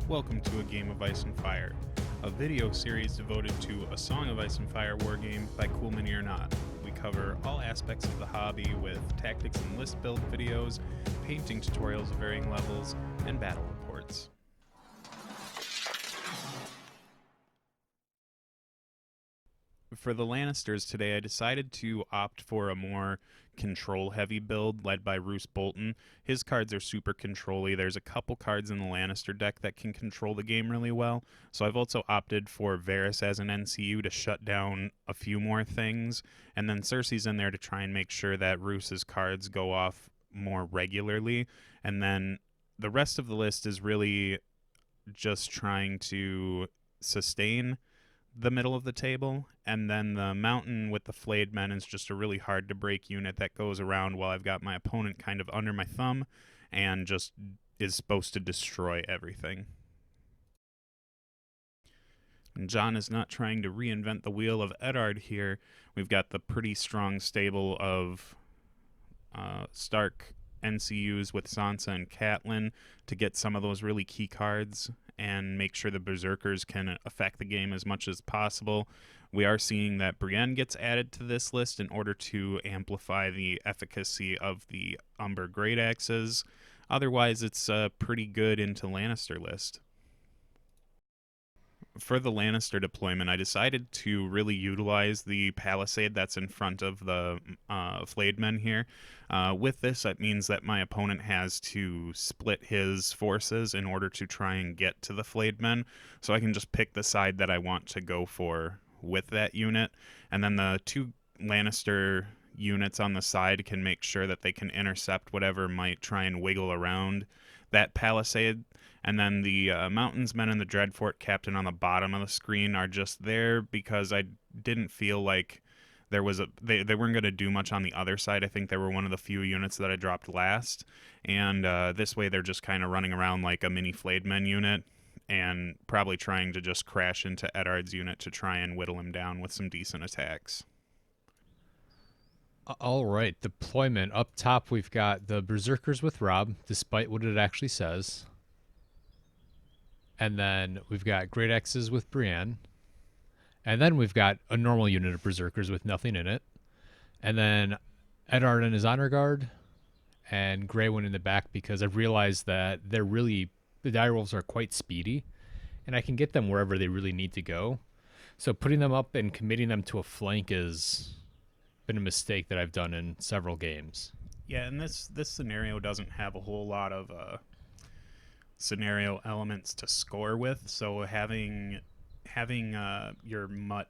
Welcome to A Game of Ice and Fire, a video series devoted to A Song of Ice and Fire wargame by Cool Mini or Not. We cover all aspects of the hobby with tactics and list build videos, painting tutorials of varying levels, and battle reports. For the Lannisters today, I decided to opt for a more control-heavy build led by Roose Bolton. His cards are super control-y. There's a couple cards in the Lannister deck that can control the game really well, so I've also opted for Varys as an NCU to shut down a few more things, and then Cersei's in there to try and make sure that Roose's cards go off more regularly, and then the rest of the list is really just trying to sustain the middle of the table, and then the mountain with the flayed men is just a really hard to break unit that goes around while I've got my opponent kind of under my thumb and just is supposed to destroy everything. And John is not trying to reinvent the wheel of Eddard here. We've got the pretty strong stable of Stark NCUs with Sansa and Catelyn to get some of those really key cards and make sure the Berserkers can affect the game as much as possible. We are seeing that Brienne gets added to this list in order to amplify the efficacy of the Umber Great Axes. Otherwise, it's a pretty good into Lannister list. For the Lannister deployment, I decided to really utilize the palisade that's in front of the flayed men here. With this, that means that my opponent has to split his forces in order to try and get to the flayed men, so I can just pick the side that I want to go for with that unit, and then the two Lannister units on the side can make sure that they can intercept whatever might try and wiggle around that palisade. And then the Mountainsmen and the Dreadfort captain on the bottom of the screen are just there because I didn't feel like there was they weren't going to do much on the other side. I think they were one of the few units that I dropped last, and this way they're just kind of running around like a mini flayed men unit and probably trying to just crash into Eddard's unit to try and whittle him down with some decent attacks. All right, deployment. Up top, we've got the Berserkers with Rob, despite what it actually says. And then we've got Great Axes with Brienne. And then we've got a normal unit of Berserkers with nothing in it. And then Eddard and his Honor Guard. And Grey in the back because I've realized that the direwolves are quite speedy. And I can get them wherever they really need to go. So putting them up and committing them to a flank has been a mistake that I've done in several games. Yeah, and this scenario doesn't have a whole lot of scenario elements to score with, so having your mutt,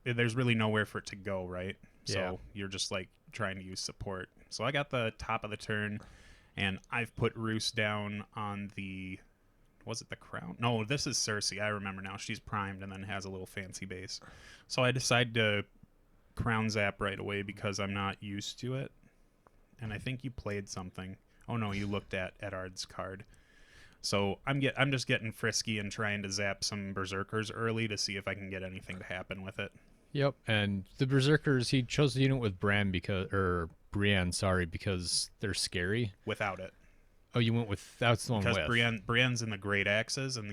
there's really nowhere for it to go, right? Yeah. So you're just like trying to use support. So I got the top of the turn, and I've put Roose down on the, was it the crown? No, this is Cersei. I remember now. She's primed and then has a little fancy base. So I decided to crown zap right away because I'm not used to it. And I think you played something. Oh no, you looked at Eddard's card. So I'm just getting frisky and trying to zap some Berserkers early to see if I can get anything to happen with it. Yep, and the Berserkers, he chose the unit with Brienne because they're scary. Without it. Oh, you went with that's the one because with. Brienne's in the Great Axes, and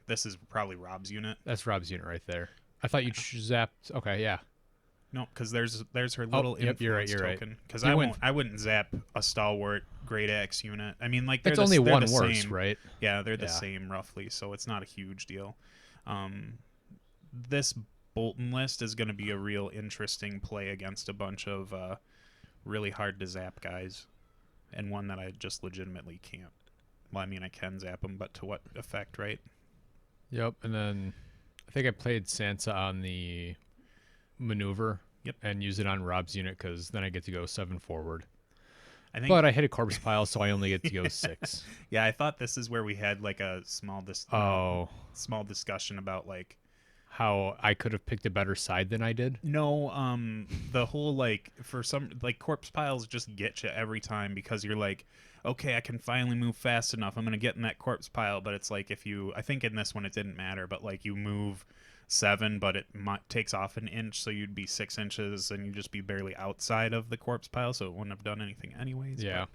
this is probably Rob's unit. That's Rob's unit right there. I thought you zapped. Okay, yeah. No, because there's her little influence token. Because I wouldn't zap a stalwart Great Axe unit. I mean, like it's only one the worse, same, right? Yeah, they're the same roughly, so it's not a huge deal. This Bolton list is going to be a real interesting play against a bunch of really hard to zap guys, and one that I just legitimately can't. Well, I mean, I can zap them, but to what effect, right? Yep, and then I think I played Sansa on the maneuver. Yep. And use it on Rob's unit because then I get to go 7 forward. But I hit a corpse pile, so I only get to go 6. Yeah, I thought this is where we had like a small discussion about like how I could have picked a better side than I did. No, the whole like for some like corpse piles just get you every time because you're like, okay, I can finally move fast enough. I'm gonna get in that corpse pile, but it's like I think in this one it didn't matter, but like you move 7, but it takes off an inch, so you'd be 6 inches, and you'd just be barely outside of the corpse pile, so it wouldn't have done anything anyways. Yeah.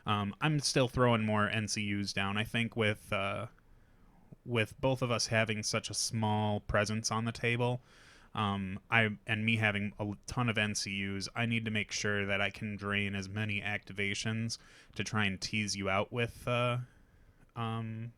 I'm still throwing more NCUs down. I think with both of us having such a small presence on the table, I and me having a ton of NCUs, I need to make sure that I can drain as many activations to try and tease you out um,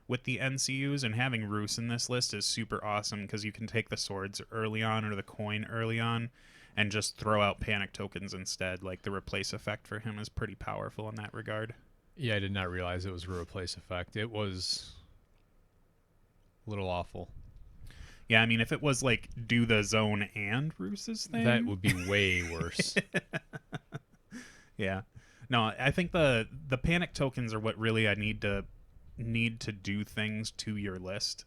with the NCUs. And having Roose in this list is super awesome because you can take the swords early on or the coin early on and just throw out panic tokens instead. Like the replace effect for him is pretty powerful in that regard. Yeah, I did not realize it was a replace effect. It was a little awful. Yeah, I mean, if it was like do the zone and Roose's thing, That would be way worse. yeah. No, I think the panic tokens are what really I need to do things to your list.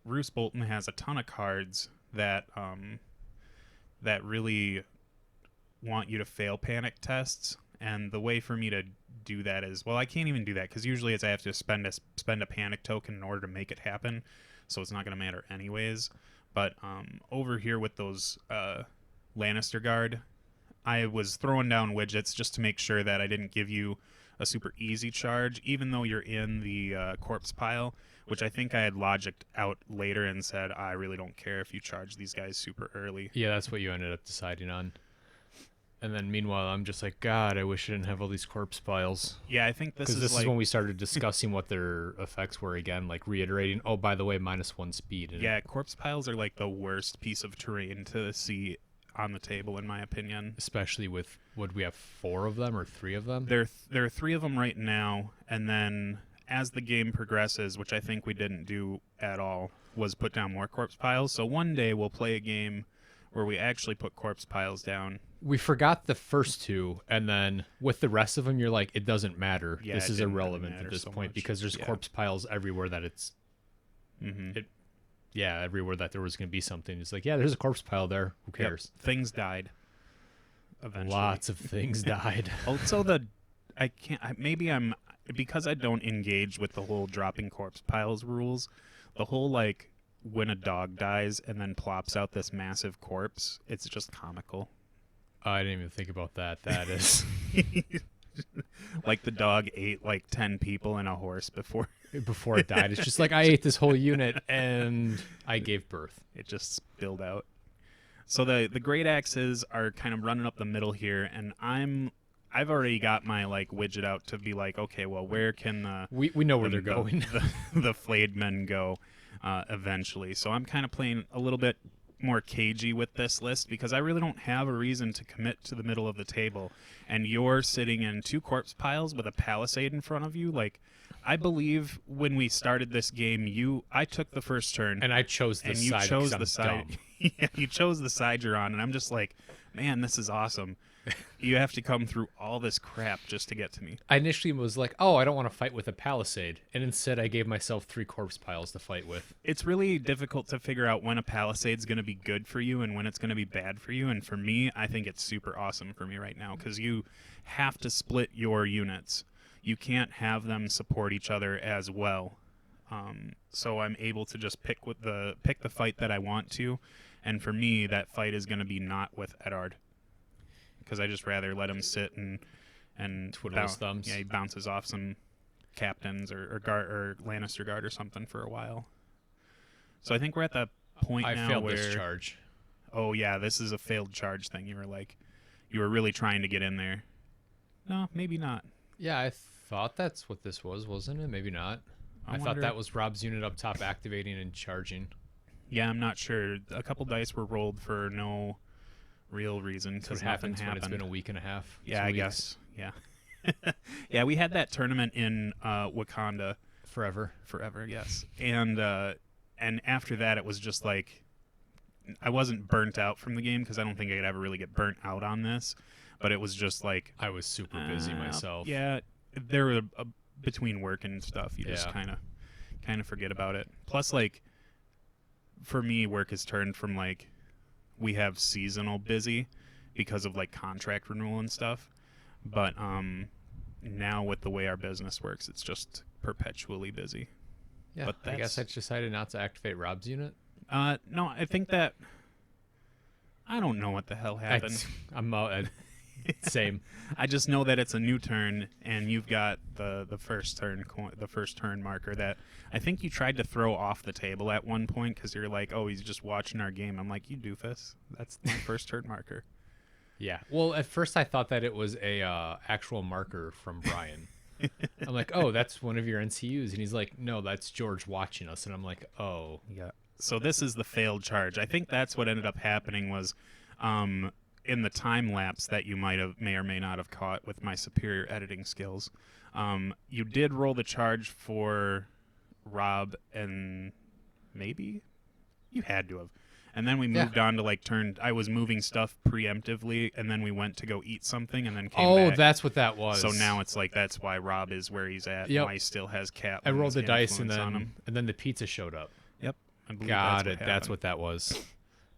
Roose Bolton has a ton of cards that that really want you to fail panic tests, and the way for me to do that is, well, I can't even do that because usually it's I have to spend a panic token in order to make it happen, so it's not going to matter anyways. But over here with those Lannister guard, I was throwing down widgets just to make sure that I didn't give you a super easy charge, even though you're in the corpse pile, which I think I had logicked out later and said, I really don't care if you charge these guys super early. Yeah, that's what you ended up deciding on. And then meanwhile, I'm just like, God, I wish I didn't have all these corpse piles. Yeah, I think this Because is this is when we started discussing what their effects were again, like reiterating, oh, by the way, -1 speed. And yeah, corpse piles are like the worst piece of terrain to see on the table, in my opinion. especially with, would we have 4 of them or 3 of them? There are 3 of them right now, and then as the game progresses, which I think we didn't do at all, was put down more corpse piles. So one day we'll play a game where we actually put corpse piles down. We forgot the first 2, and then with the rest of them, you're like, it doesn't matter. Yeah, This it is didn't really irrelevant matter at this so point much. because there's Yeah. corpse piles everywhere that it's, Mm-hmm. yeah, everywhere that there was going to be something. It's like, yeah, there's a corpse pile there. Who cares? Things died. Eventually. Lots of things died. Also, maybe I'm because I don't engage with the whole dropping corpse piles rules. The whole like when a dog dies and then plops out this massive corpse, it's just comical. I didn't even think about that. That is Like the dog ate like 10 people and a horse before before it died. It's just like I ate this whole unit and I gave birth. it just spilled out. So the great axes are kind of running up the middle here, and I've already got my like widget out to be like, okay, well, where can We know where they're going. the flayed men go eventually? So I'm kind of playing a little bit more cagey with this list because I really don't have a reason to commit to the middle of the table, and you're sitting in 2 corpse piles with a palisade in front of you. Like, I believe when we started this game, I took the first turn And I chose the and you side chose 'cause I'm the side. dumb. Yeah, you chose the side you're on, and I'm just like, man, this is awesome. You have to come through all this crap just to get to me. I initially was like, oh, I don't want to fight with a palisade. And instead I gave myself 3 corpse piles to fight with. It's really difficult to figure out when a palisade's going to be good for you and when it's going to be bad for you. And for me, I think it's super awesome for me right now because you have to split your units. You can't have them support each other as well. So I'm able to just pick the fight that I want to. And for me, that fight is going to be not with Eddard, because I just rather let him sit and Twiddle his thumbs. Yeah, he bounces off some captains or Lannister guard or something for a while. So I think we're at the point I now failed where, this charge. oh yeah, this is a failed charge thing. You were really trying to get in there. No, maybe not. Yeah, I thought that's what this was, wasn't it? Maybe not. I thought that was Rob's unit up top activating and charging. Yeah, I'm not sure. A couple dice were rolled for no real reason That's what because nothing happens when it's happened. been a week and a half. Yeah, 2 I weeks. guess. Yeah. Yeah, we had that tournament in Wakanda Forever. forever, yes. And after that it was just like I wasn't burnt out from the game because I don't think I could ever really get burnt out on this, but it was just like I was super busy myself. Yeah, there were between work and stuff, you just Yeah. kind of forget about it. Plus, like, for me, work has turned from like we have seasonal busy because of like contract renewal and stuff, but now with the way our business works, it's just perpetually busy. Yeah, But I guess I that's- decided not to activate Rob's unit. No, I think that I don't know what the hell happened. I'm Same. I just know that it's a new turn, and you've got the first turn marker that I think you tried to throw off the table at one point because you're like, oh, he's just watching our game. I'm like, you doofus. That's my first turn marker. Yeah. Well, at first I thought that it was a actual marker from Brian. I'm like, oh, that's one of your NCUs, and he's like, no, that's George watching us, and I'm like, oh. Yeah. So this is the failed charge. I think that's what ended up happening was, in the time lapse that you may or may not have caught with my superior editing skills, you did roll the charge for Rob, and maybe you had to have. And then we moved on to like I was moving stuff preemptively, and then we went to go eat something, and then came back. Oh, that's what that was. So now it's like that's why Rob is where he's at. Yep. Why he still has Catelyn's I rolled the dice, and influence then the pizza showed up. Yep. I believe Got it. happened. That's what that was.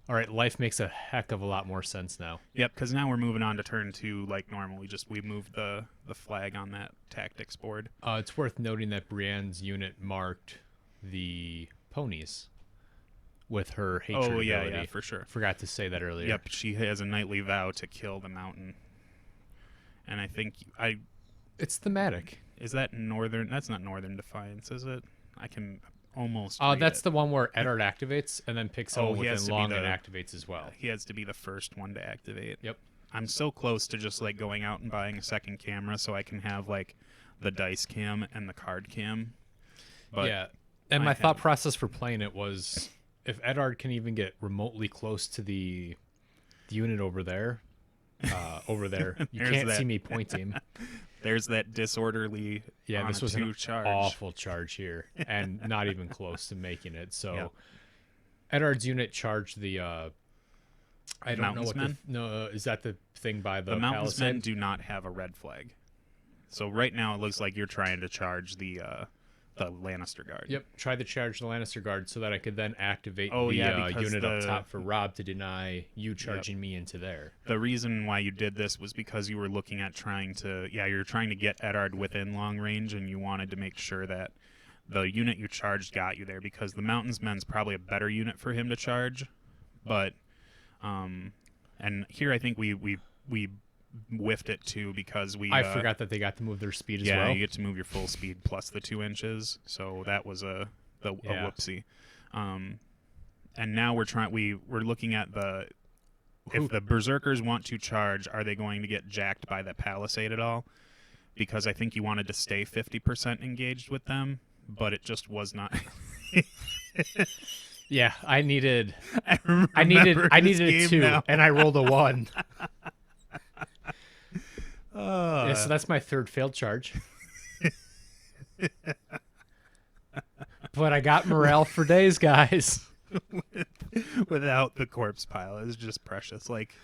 All right, life makes a heck of a lot more sense now. Yep, because now we're moving on to turn 2 like normal. We moved the flag on that tactics board. It's worth noting that Brienne's unit marked the ponies with her hatred ability. Yeah, for sure. Forgot to say that earlier. Yep, she has a knightly vow to kill the mountain. And I think it's thematic. Is that northern? That's not Northern Defiance, is it? I can almost. That's the one where Eddard activates and then picks someone within long and activates as well. He has to be the first one to activate. Yep. I'm so close to just like going out and buying a second camera so I can have like the dice cam and the card cam. But yeah. And my thought process for playing it was, if Eddard can even get remotely close to the unit over there, you can't see me pointing. There's that disorderly. Yeah, this was an charge. Awful charge here, and not even close to making it. So, Eddard's unit charged the. I don't know what is that the thing by the Mountains Men palisade? do not have a red flag. So right now it looks like you're trying to charge the Lannister Guard. Yep, tried to charge the Lannister Guard so that I could then activate unit up top for Rob to deny you charging me into there. The reason why you did this was because you were looking at you're trying to get Eddard within long range, and you wanted to make sure that the unit you charged got you there, because the Mountains Men's probably a better unit for him to charge. But, and here I think we whiffed it too because I forgot that they got to move their speed as well. Yeah, you get to move your full speed plus the 2 inches, so that was a whoopsie. And now we're looking at if the berserkers want to charge, are they going to get jacked by the palisade at all? Because I think you wanted to stay 50% engaged with them, but it just was not. Yeah, I needed a 2, now. and I rolled a 1. Yeah, so that's my third failed charge. But I got morale for days, guys. Without the corpse pile, it was just precious. Like,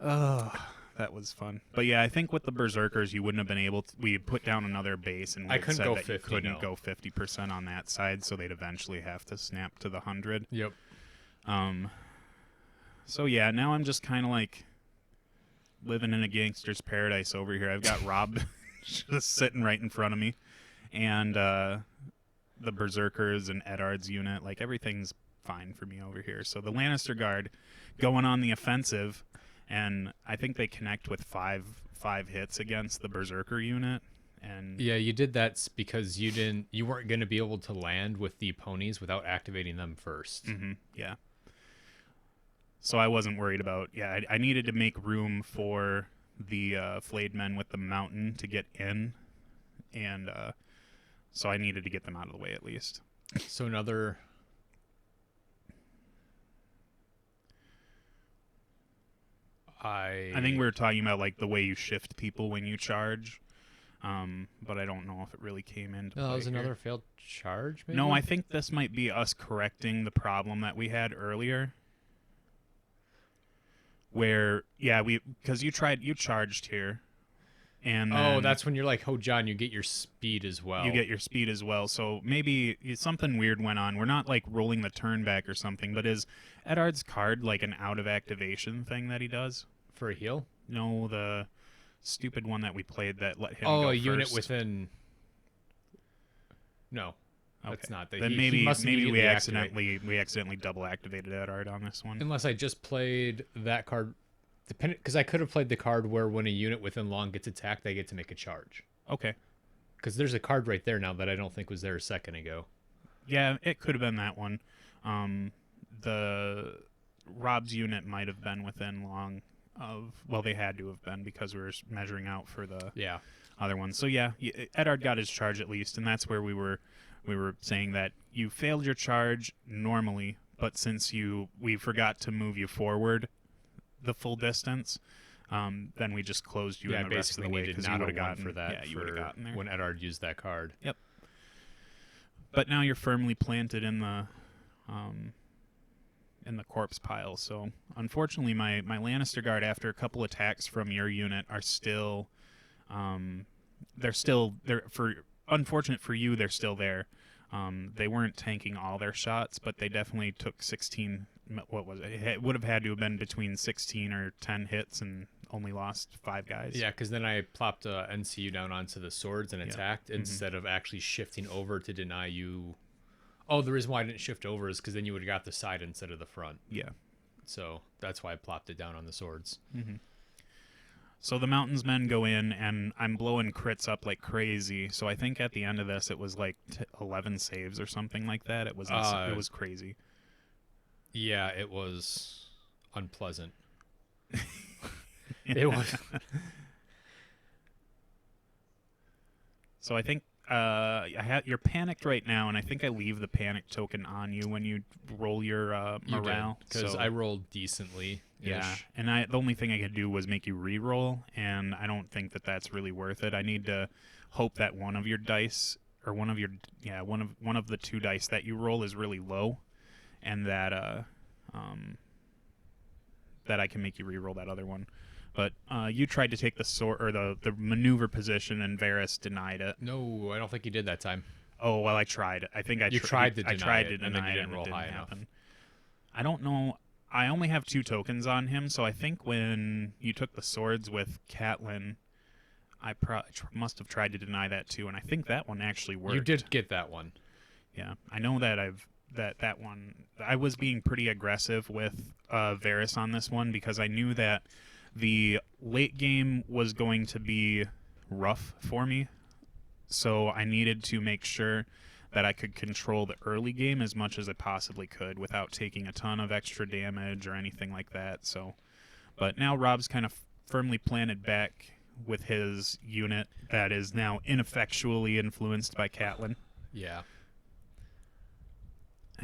that was fun. But yeah, I think with the berserkers, you wouldn't have been able to. We put down another base, and we couldn't said go that 50, you couldn't no. go 50% on that side, so they'd eventually have to snap to the 100. Yep. So yeah, now I'm just kind of like living in a gangster's paradise over here. I've got Rob just sitting right in front of me, and the berserkers and Eddard's unit, like everything's fine for me over here. So the Lannister Guard going on the offensive, and I think they connect with five hits against the berserker unit. And yeah, you did that because you weren't going to be able to land with the ponies without activating them first. Mm-hmm, yeah. So I wasn't worried about. Yeah, I needed to make room for the flayed men with the mountain to get in, and so I needed to get them out of the way at least. So another. I think we were talking about like the way you shift people when you charge, but I don't know if it really came into. No, that was here. another failed charge. Maybe? No, I think this might be us correcting the problem that we had earlier. Where because you charged here, and then that's when you're like, oh John, you get your speed as well. You get your speed as well. So maybe something weird went on. We're not like rolling the turn back or something, but is Eddard's card like an out of activation thing that he does for a heal? No, the stupid one that we played that let him. Oh, go a unit first. within. No. Okay. That's not. Then maybe we accidentally double activated Eddard on this one. Unless I just played that card Depending, because I could have played the card where when a unit within long gets attacked, they get to make a charge. Okay. Because there's a card right there now that I don't think was there a second ago. Yeah, it could have been that one. The Rob's unit might have been within long of, well, they had to have been because we were measuring out for the Yeah. other one. So yeah, Eddard got his charge at least, and that's where we were saying that you failed your charge normally, but since we forgot to move you forward the full distance, then we just closed you Yeah, in the rest of the way because you would have gotten gotten for that. Yeah, you would have gotten there when Eddard used that card. Yep. But now you're firmly planted in the corpse pile. So unfortunately, my Lannister guard, after a couple attacks from your unit, are still, they're for unfortunate for you, they're still there. They weren't tanking all their shots, but they definitely took 16. What was it? It would have had to have been between 16 or 10 hits and only lost 5 guys. Yeah, because then I plopped a NCU down onto the swords and attacked instead of actually shifting over to deny you. Oh, the reason why I didn't shift over is because then you would have got the side instead of the front. Yeah. So that's why I plopped it down on the swords. Mm-hmm. So the Mountains men go in, and I'm blowing crits up like crazy. So I think at the end of this, it was like 11 saves or something like that. It was crazy. Yeah, it was unpleasant. It was. So I think you're panicked right now, and I think I leave the panic token on you when you roll your morale. Because I rolled decently. Yeah, and the only thing I could do was make you re-roll, and I don't think that that's really worth it. I need to hope that one of your dice, or one of the 2 dice that you roll is really low, and that that I can make you re-roll that other one. But you tried to take the sword or the maneuver position, and Varys denied it. No, I don't think he did that time. Oh well, I tried. I think you tried to deny I tried it, to deny and then you it, didn't and it roll didn't high happen. enough. I don't know. I only have 2 tokens on him, so I think when you took the swords with Catelyn, I must have tried to deny that too, and I think that one actually worked. You did get that one. Yeah, I know that that one. I was being pretty aggressive with Varys on this one because I knew that the late game was going to be rough for me, so I needed to make sure that I could control the early game as much as I possibly could without taking a ton of extra damage or anything like that. So, but now Rob's kind of firmly planted back with his unit that is now ineffectually influenced by Catelyn. Yeah.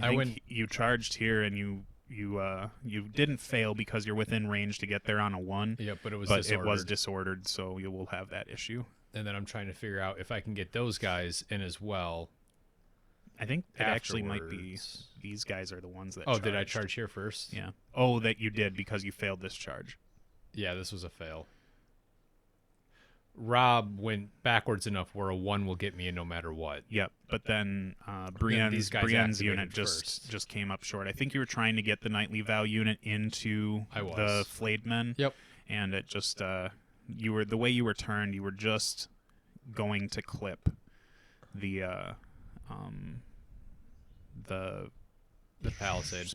I think you charged here, and you didn't fail because you're within range to get there on a 1. Yeah, but it was disordered, so you will have that issue. And then I'm trying to figure out if I can get those guys in as well. I think it actually might be these guys are the ones that. Oh, did I charge here first? Yeah. Oh, that you did because you failed this charge. Yeah, this was a fail. Rob went backwards enough where a 1 will get me no matter what. Yep, but then Brienne's unit just came up short. I think you were trying to get the Knightly Vow unit into the flayed men. Yep. And it just the way you were turned, you were just going to clip the palisade.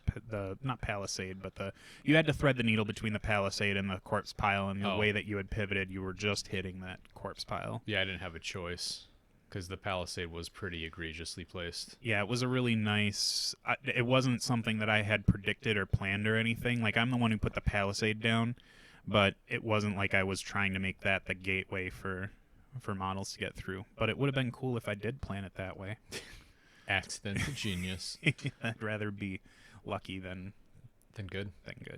Not palisade, but you had to thread the needle between the palisade and the corpse pile, and the way that you had pivoted, you were just hitting that corpse pile. Yeah, I didn't have a choice because the palisade was pretty egregiously placed. Yeah, it was a really nice. It wasn't something that I had predicted or planned or anything. Like, I'm the one who put the palisade down, but it wasn't like I was trying to make that the gateway for models to get through. But it would have been cool if I did plan it that way. Accidental genius. I'd rather be lucky than good.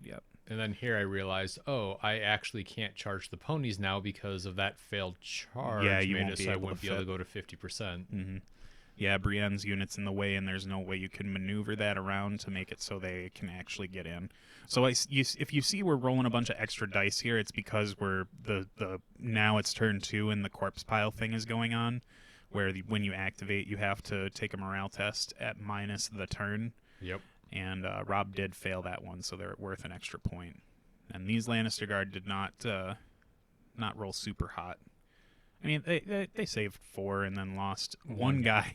Yep. And then here I realized, I actually can't charge the ponies now because of that failed charge. Yeah, you won't be so I able wouldn't be able to go to 50%. Mm-hmm. Yeah, Brienne's unit's in the way, and there's no way you can maneuver that around to make it so they can actually get in. So if you see we're rolling a bunch of extra dice here, it's because we're now it's turn 2 and the corpse pile thing is going on, where when you activate, you have to take a morale test at minus the turn. Yep. And Rob did fail that one, so they're worth an extra point. And these Lannister Guard did not roll super hot. I mean, they saved 4 and then lost 1 guy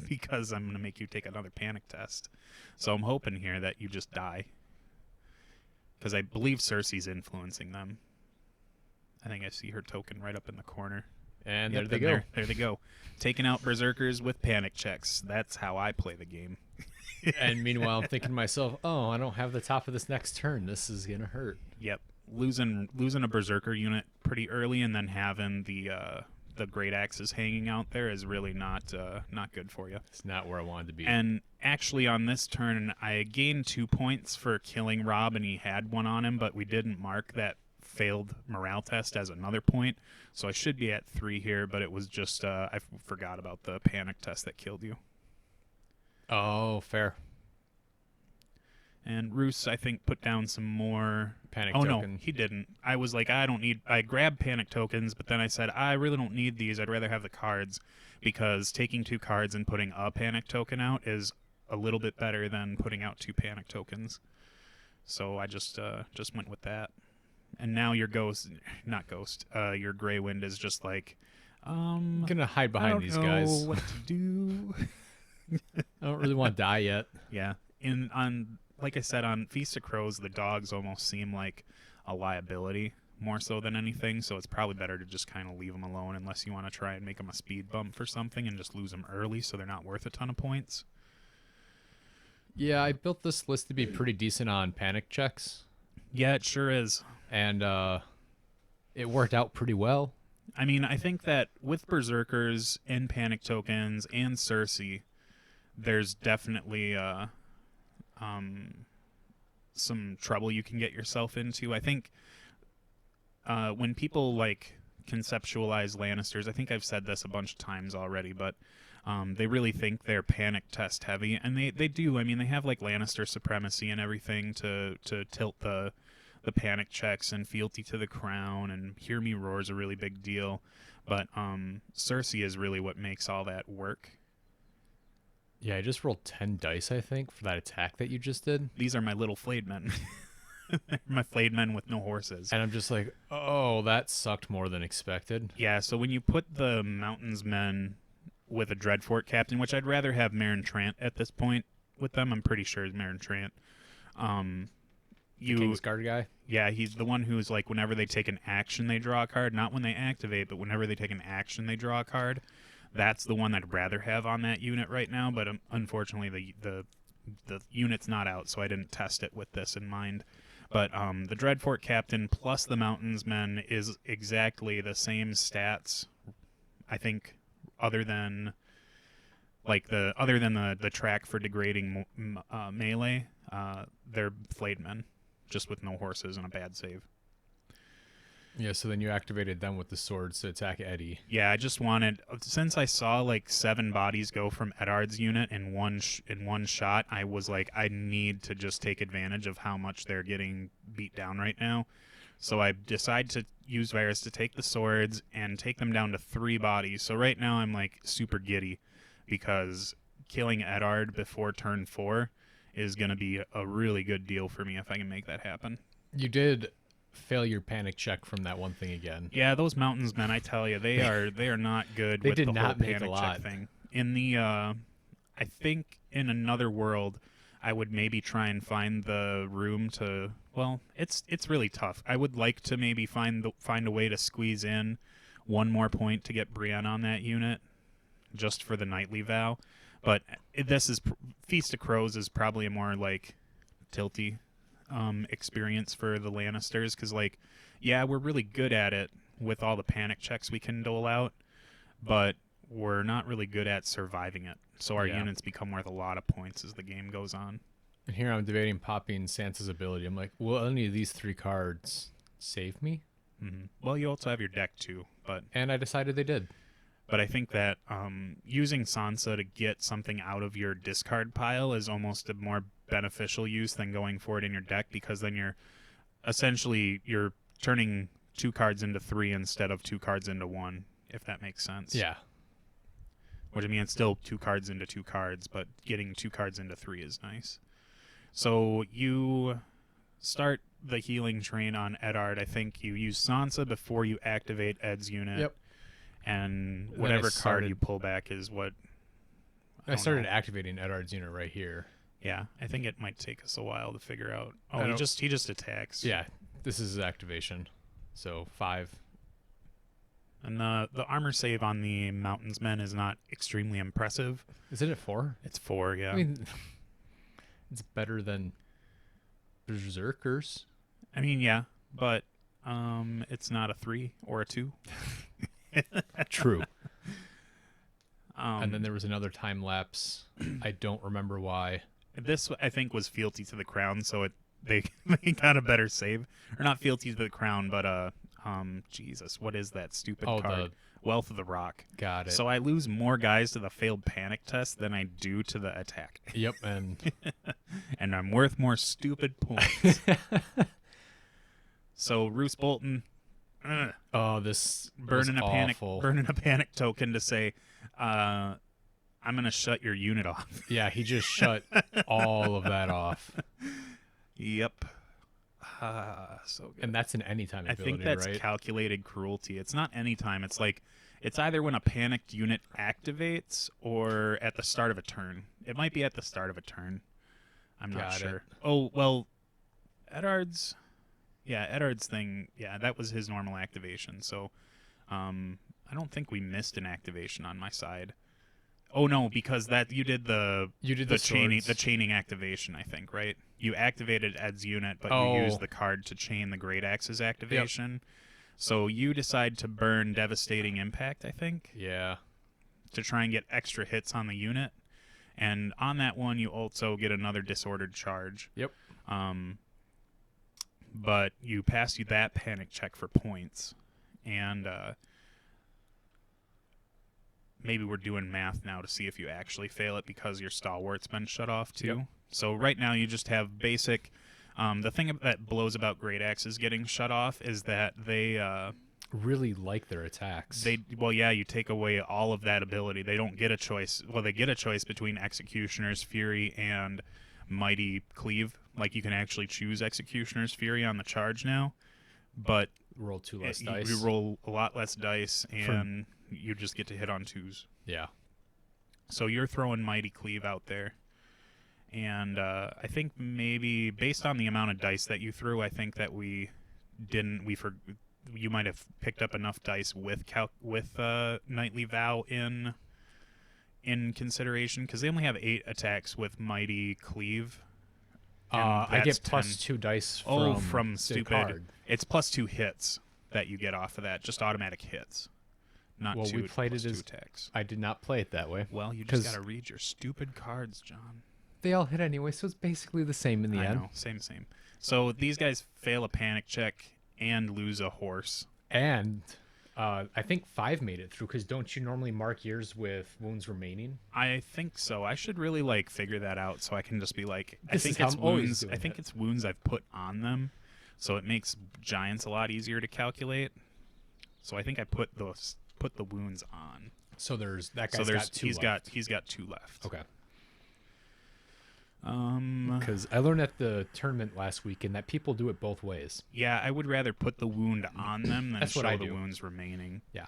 because I'm going to make you take another panic test. So I'm hoping here that you just die. because I believe Cersei's influencing them. I think I see her token right up in the corner. And Yeah, there they then go. There they go. Taking out berserkers with panic checks. That's how I play the game. And meanwhile, I'm thinking to myself, oh, I don't have the top of this next turn. This is going to hurt. Yep, losing a berserker unit pretty early, and then having the great axes hanging out there is really not good for you. It's not where I wanted to be. And actually, on this turn, I gained 2 points for killing Robb, and he had one on him, but we didn't mark that failed morale test as another point, so I should be at 3 here, but it was just I forgot about the panic test that killed you. Oh, fair. And Roose, I think, put down some more Panic no, token. he didn't. I was like, I grabbed panic tokens, but then I said, I really don't need these. I'd rather have the cards, because taking 2 cards and putting a panic token out is a little bit better than putting out 2 panic tokens. So I just went with that. And now your your Grey Wind is just like, I'm going to hide behind these guys. I don't know what to do. I don't really want to die yet. Yeah. Like I said, on Feast of Crows, the dogs almost seem like a liability more so than anything, so it's probably better to just kind of leave them alone unless you want to try and make them a speed bump for something and just lose them early so they're not worth a ton of points. Yeah, I built this list to be pretty decent on panic checks. Yeah, it sure is. And it worked out pretty well. I mean, I think that with Berserkers and panic tokens and Cersei, there's definitely some trouble you can get yourself into. I think when people like conceptualize Lannisters, I think I've said this a bunch of times already, but they really think they're panic test heavy, and they do. I mean, they have like Lannister supremacy and everything to tilt the panic checks, and fealty to the crown and hear me roar is a really big deal, but Cersei is really what makes all that work. Yeah, I just rolled 10 dice, I think, for that attack that you just did. These are my little flayed men. My flayed men with no horses. And I'm just like, oh, that sucked more than expected. Yeah, so when you put the Mountains men with a Dreadfort captain, which I'd rather have Meryn Trant at this point with them, I'm pretty sure is Meryn Trant. The Kingsguard guy? Yeah, he's the one who's like, whenever they take an action, they draw a card. Not when they activate, but whenever they take an action, they draw a card. That's the one I'd rather have on that unit right now, but unfortunately the unit's not out, so I didn't test it with this in mind. But the Dreadfort Captain plus the Mountains Men is exactly the same stats, I think, other than the track for degrading melee. They're flayed men, just with no horses and a bad save. Yeah, so then you activated them with the swords to attack Eddie. Yeah, I just wanted, since I saw like 7 bodies go from Eddard's unit in one shot, I was like, I need to just take advantage of how much they're getting beat down right now. So I decided to use Varys to take the swords and take them down to 3 bodies. So right now I'm like super giddy, because killing Eddard before turn 4 is going to be a really good deal for me if I can make that happen. You did fail your panic check from that one thing again. Yeah, those Mountains men, I tell you, they are not good they with did the not whole make panic a lot. check thing. In the I think in another world I would maybe try and find the room to, well, it's really tough. I would like to maybe find a way to squeeze in 1 more point to get Brienne on that unit just for the nightly vow. But this is Feast of Crows is probably a more like tilty experience for the Lannisters, because like, yeah, we're really good at it with all the panic checks we can dole out, but we're not really good at surviving it. So our units become worth a lot of points as the game goes on. And here I'm debating popping Sansa's ability. I'm like, will any of these 3 cards save me? Mm-hmm. Well, you also have your deck too, and I decided they did. But I think that using Sansa to get something out of your discard pile is almost a more beneficial use than going for it in your deck, because then you're turning 2 cards into 3 instead of 2 cards into 1, if that makes sense. Yeah. Which, I mean, it's still 2 cards into 2 cards, but getting 2 cards into 3 is nice. So you start the healing train on Eddard. I think you use Sansa before you activate Ed's unit. Yep. And whatever card you pull back is what... I started activating Eddard's unit right here. Yeah, I think it might take us a while to figure out. I Oh, don't- he just attacks. Yeah, this is his activation. So 5. And the armor save on the Mountains Men is not extremely impressive. Isn't it 4? It's 4, yeah. I mean, it's better than Berserkers. I mean, yeah, but it's not a 3 or a 2. True. And then there was another time lapse. I don't remember why. This, I think, was fealty to the crown, so they got a better save. Or not fealty to the crown, but Jesus, what is that stupid card? Wealth of the Rock. Got it. So I lose more guys to the failed panic test than I do to the attack. Yep, and And I'm worth more stupid points. So Roose Bolton, this burning was awful. burning a panic token to say, I'm gonna shut your unit off. Yeah, he just shut all of that off. Yep. So good. And that's an anytime I ability, think that's right? calculated cruelty. It's not anytime. It's like it's either when a panicked unit activates or at the start of a turn. It might be at the start of a turn. I'm not Got it. sure. Oh, well, Eddard's thing, yeah, that was his normal activation. So I don't think we missed an activation on my side. Oh no, because that you did the chaining activation, I think, right? You activated Ed's unit, but you used the card to chain the Great Axe's activation. Yep. So you decide to burn Devastating Impact, I think. Yeah. To try and get extra hits on the unit. And on that one you also get another Disordered Charge. Yep. But you pass you that panic check for points. And maybe we're doing math now to see if you actually fail it because your stalwart's been shut off too. Yep. So right now you just have basic. The thing that blows about Great Axes getting shut off is that they really like their attacks. You take away all of that ability. They don't get a choice. Well, they get a choice between Executioner's Fury and Mighty Cleave. Like you can actually choose Executioner's Fury on the charge now, but roll 2 less dice. You roll a lot less dice, and you just get to hit on 2s. Yeah. So you're throwing Mighty Cleave out there. And I think maybe based on the amount of dice that you threw, I think that you might have picked up enough dice with Knightly Vow in consideration because they only have 8 attacks with Mighty Cleave. I get plus 2 dice from stupid card. It's plus 2 hits that you get off of that, just automatic hits. Not well, two, we played plus it 2 as attacks. I did not play it that way. Well, you just gotta read your stupid cards, John. They all hit anyway, so it's basically the same in the end. I know, same. So these guys fail a panic check and lose a horse. And I think 5 made it through, because don't you normally mark yours with wounds remaining? I think so. I should really figure that out so I can just be like, I think it's wounds. I think it's wounds I've put on them, so it makes giants a lot easier to calculate. So I think I put the wounds on. So there's that guy's got 2 left. He's got 2 left. Okay. Because I learned at the tournament last weekend that people do it both ways. Yeah, I would rather put the wound on them than show the do. wounds remaining. Yeah.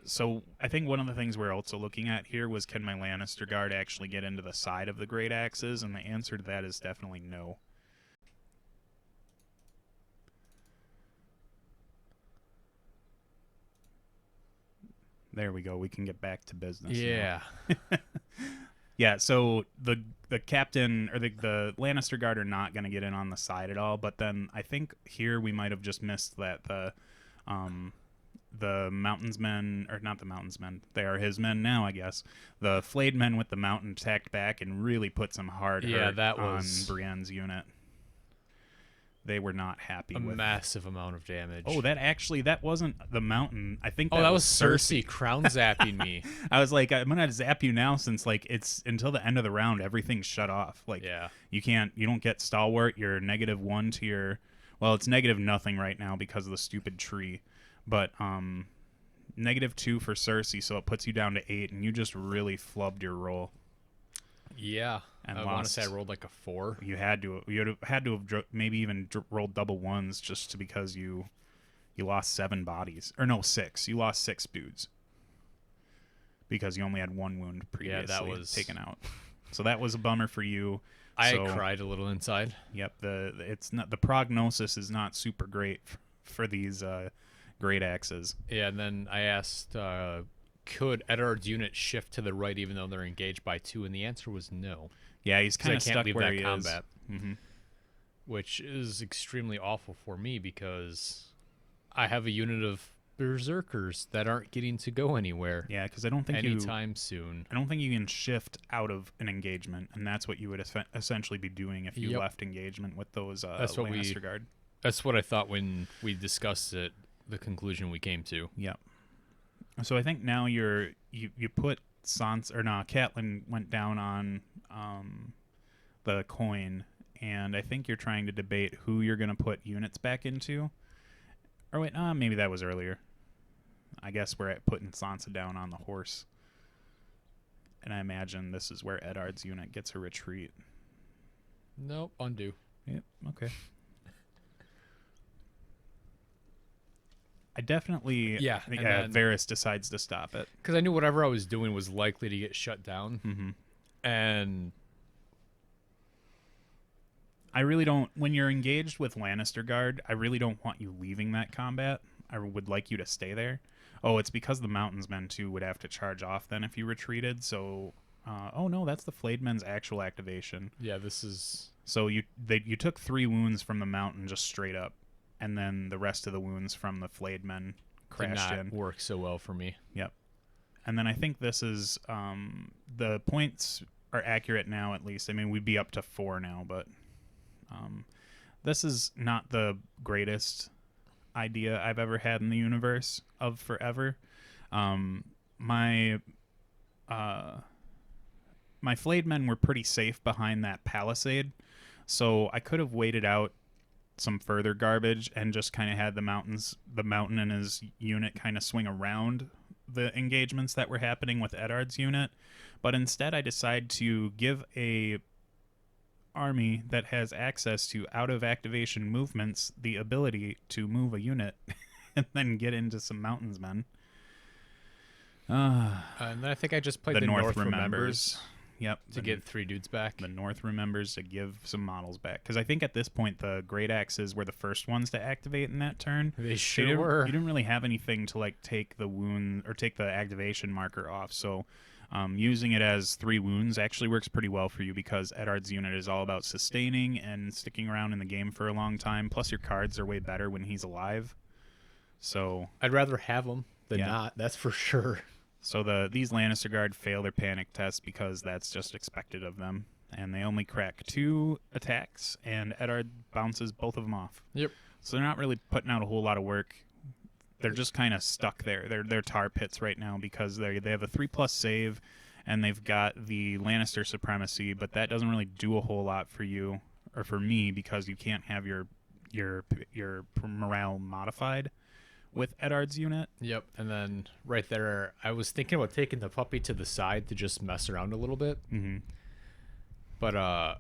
So I think one of the things we're also looking at here was, can my Lannister guard actually get into the side of the Great Axes? And the answer to that is definitely no. There we go. We can get back to business. Yeah. Yeah, so the captain or the Lannister guard are not going to get in on the side at all, but then I think here we might have just missed that the Mountains Men, or not the Mountains Men, they are his men now, I guess. The flayed men with the mountain attacked back and really put some hard hurt on Brienne's unit. They were not happy with massive amount of damage. Oh, that wasn't the mountain. I think that was Cersei crown zapping me. I was like, I'm gonna zap you now since it's until the end of the round, everything's shut off. You don't get stalwart. You're -1 to your, well, it's -0 right now because of the stupid tree, but -2 for Cersei, so it puts you down to 8, and you just really flubbed your roll. Yeah, and I want to say I rolled like a 4. You had to have maybe even rolled double ones just because you lost 7 bodies, or no, 6. You lost 6 dudes because you only had 1 wound previously taken out. So that was a bummer for you. I So, cried a little inside. yep, it's not the prognosis is not super great for these great axes. Yeah, and then I asked, could Eddard's unit shift to the right even though they're engaged by 2? And the answer was no. Yeah, he's 'Cause kind I of can't stuck leave where that he combat. is. Hmm. Which is extremely awful for me because I have a unit of berserkers that aren't getting to go anywhere Yeah, because I don't think anytime soon. I don't think you can shift out of an engagement, and that's what you would essentially be doing if you Yep. left engagement with those That's what Lannister Guard. That's what I thought when we discussed it. The conclusion we came to. Yep. So I think now you put Sansa or no, Catelyn went down on the coin, and I think you're trying to debate who you're going to put units back into. Or wait, maybe that was earlier. I guess we're at putting Sansa down on the horse. And I imagine this is where Eddard's unit gets a retreat. Nope, undo. Yep, okay. I definitely Yeah, think and then- Varys decides to stop it. Because I knew whatever I was doing was likely to get shut down. Mm-hmm. And I really don't. When you're engaged with Lannister Guard, I really don't want you leaving that combat. I would like you to stay there. Oh, it's because the Mountains Men too would have to charge off then if you retreated. So, oh no, that's the Flayed Men's actual activation. yeah, this is... So you took 3 wounds from the mountain just straight up, and then the rest of the wounds from the Flayed Men crashed did not in. work so well for me. Yep. And then I think this is the points are accurate now at least. I mean, we'd be up to 4 now, but this is not the greatest idea I've ever had in the universe of forever. My Flayed Men were pretty safe behind that palisade, so I could have waited out some further garbage and just kind of had the mountain and his unit kind of swing around the engagements that were happening with Eddard's unit. But instead I decide to give a army that has access to out of activation movements the ability to move a unit and then get into some Mountains Men. And then I think I just played The the North remembers remembers. Yep. to get 3 dudes back. The North remembers to give some models back. Because I think at this point, the Great Axes were the first ones to activate in that turn. They You sure were. didn't really have anything to like take the wound or take the activation marker off. So using it as 3 wounds actually works pretty well for you because Eddard's unit is all about sustaining and sticking around in the game for a long time. Plus your cards are way better when he's alive. So I'd rather have them than Yeah. not, that's for sure. So these Lannister Guard fail their panic test because that's just expected of them. And they only crack 2 attacks, and Eddard bounces both of them off. Yep. So they're not really putting out a whole lot of work. They're just kind of stuck there. They're tar pits right now because they have a 3+ save, and they've got the Lannister supremacy, but that doesn't really do a whole lot for you or for me because you can't have your morale modified with Eddard's unit. Yep. And then right there, I was thinking about taking the puppy to the side to just mess around a little bit. Mm-hmm. But I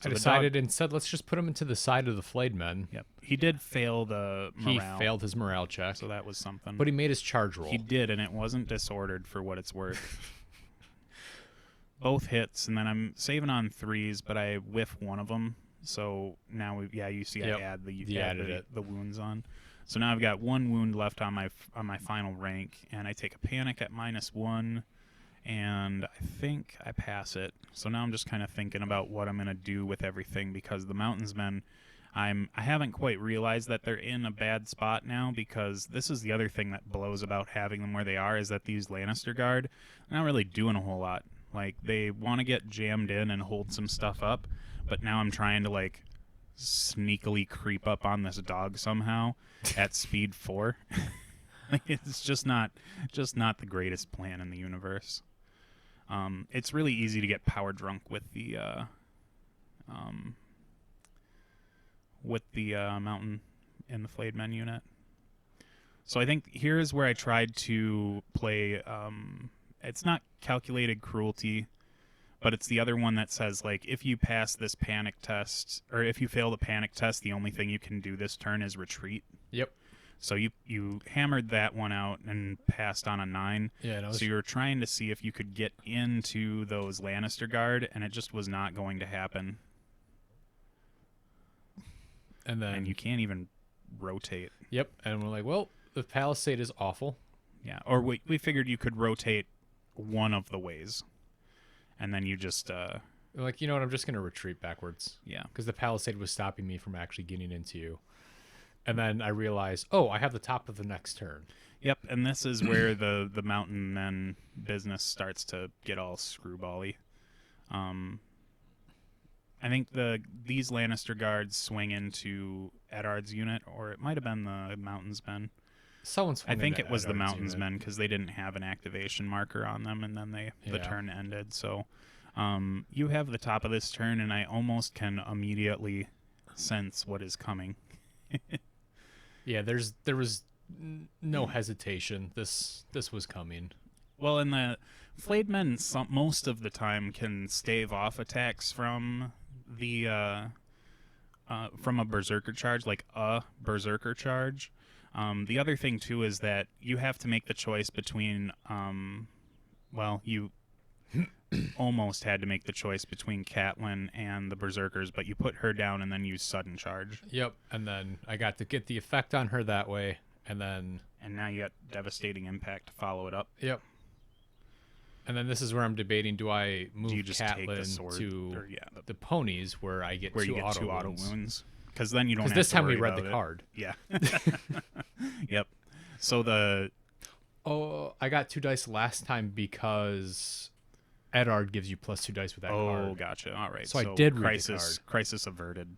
So the decided instead, let's just put him into the side of the Flayed Men. Yep. He did fail the morale. He failed his morale check, So that was something. but he made his charge roll. He did, and it wasn't disordered for what it's worth. Both hits, and then I'm saving on 3s, but I whiff one of them. So now you see Yep. I add added the wounds on. So now I've got 1 wound left on my final rank, and I take a panic at -1, and I think I pass it. So now I'm just kind of thinking about what I'm gonna do with everything because the Mountains Men, I haven't quite realized that they're in a bad spot now because this is the other thing that blows about having them where they are is that these Lannister Guard are not really doing a whole lot. Like they want to get jammed in and hold some stuff up, but now I'm trying to like sneakily creep up on this dog somehow at speed 4. Like it's just not the greatest plan in the universe. It's really easy to get power drunk with the mountain in the Flayed Men unit. So I think here's where I tried to play. It's not calculated cruelty, but it's the other one that says like if you pass this panic test or if you fail the panic test, the only thing you can do this turn is retreat. Yep. So you hammered that one out and passed on a 9. Yeah, and I was, So you were trying to see if you could get into those Lannister guard, and it just was not going to happen. and then And you can't even rotate. yep, and we're like, well, the palisade is awful. Yeah, or we figured you could rotate one of the ways, and then you just We're like, you know what? I'm just gonna retreat backwards yeah. because the palisade was stopping me from actually getting into you. And then I realized, oh, I have the top of the next turn. Yep, and this is where the mountain men business starts to get all screwbally. I think these Lannister guards swing into Eddard's unit, or it might have been the Mountains men. Someone's. I think it was the Mountains men because they didn't have an activation marker on them, and then the turn ended. So you have the top of this turn, and I almost can immediately sense what is coming. Yeah, there was no hesitation. This was coming. Well, and the flayed men most of the time can stave off attacks from the from a berserker charge, like a berserker charge. The other thing too is that you have to make the choice between you almost had to make the choice between Catelyn and the berserkers, but you put her down and then use sudden charge. Yep, and then I got to get the effect on her that way, and now you got devastating impact to follow it up. Yep. And then this is where I'm debating: do I move Do you just take the Catelyn sword, to or, the ponies where I get you get two auto wounds? wounds? Because then you don't. Because Have this to time we worry read the about it. card. Yeah. Yep. So I got 2 dice last time because Eddard gives you +2 dice with that card. Oh, gotcha. All right. So I did read the crisis. card. Crisis averted.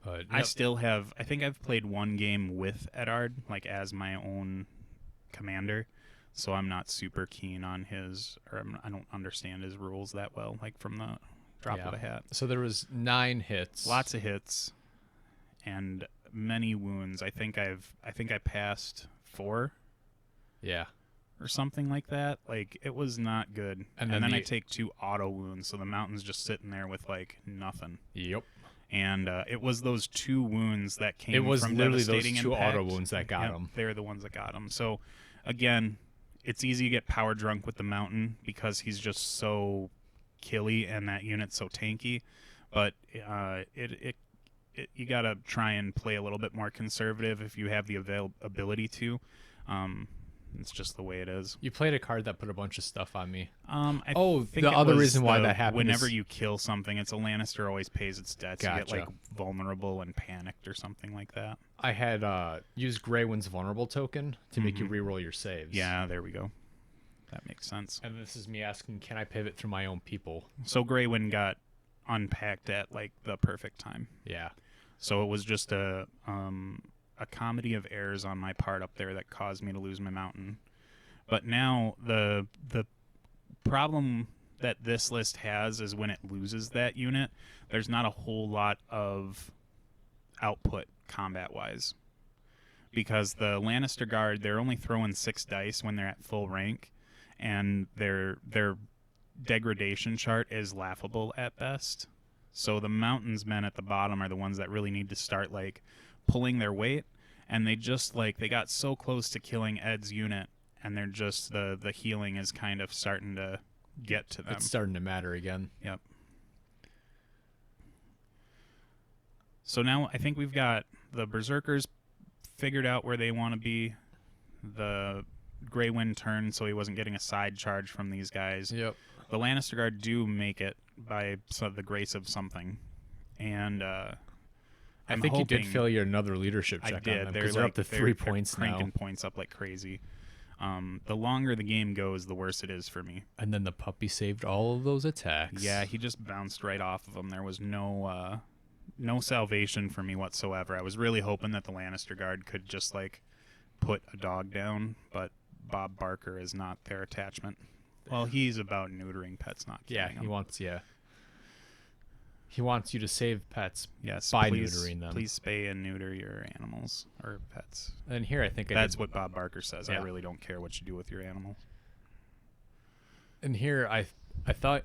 But I still have. I think I've played one game with Eddard, like as my own commander. So I'm not super keen on his, or I don't understand his rules that well, like from the drop of a hat. So there was 9 hits. Lots of hits, and many wounds. I think I passed 4. Yeah. Or something like that. Like, it was not good. And then then I take 2 auto wounds, so the mountain's just sitting there with like nothing. Yep. And it was those 2 wounds that came. It was from literally those devastating 2 impact. auto wounds that got him. They're the ones that got him. So, again, it's easy to get power drunk with the mountain because he's just so killy and that unit's so tanky. But you gotta try and play a little bit more conservative if you have the ability to. It's just the way it is. You played a card that put a bunch of stuff on me. I think the it other was reason why that happened whenever is- you kill something, it's a Lannister always pays its debts. You Gotcha. get like vulnerable and panicked or something like that. I had used Greywin's vulnerable token to make you reroll your saves. Yeah, there we go. That makes sense. And this is me asking, can I pivot through my own people? So Greywin got unpacked at like the perfect time. Yeah. So it was just a comedy of errors on my part up there that caused me to lose my mountain. But now the problem that this list has is when it loses that unit, there's not a whole lot of output combat-wise. Because the Lannister Guard, they're only throwing 6 dice when they're at full rank, and their degradation chart is laughable at best. So the Mountains men at the bottom are the ones that really need to start like pulling their weight, and they just like they got so close to killing Ed's unit, and they're just the healing is kind of starting to get to them. It's starting to matter again. Yep. So now I think we've got the Berserkers figured out where they want to be. The Grey Wind turned so he wasn't getting a side charge from these guys. Yep. The Lannister Guard do make it by the grace of something. And I think you did fail your another leadership check I did. on them They're because they're like, up to 3 points now. cranking points up like crazy. The longer the game goes, the worse it is for me. And then the puppy saved all of those attacks. Yeah, he just bounced right off of them. There was no salvation for me whatsoever. I was really hoping that the Lannister Guard could just like put a dog down, but Bob Barker is not their attachment. Well, he's about neutering pets, not killing them. He wants He wants you to save pets Yes, by please, neutering them. Please spay and neuter your animals or pets. And here I think That's what Bob Barker says. Yeah. I really don't care what you do with your animals. And here I thought,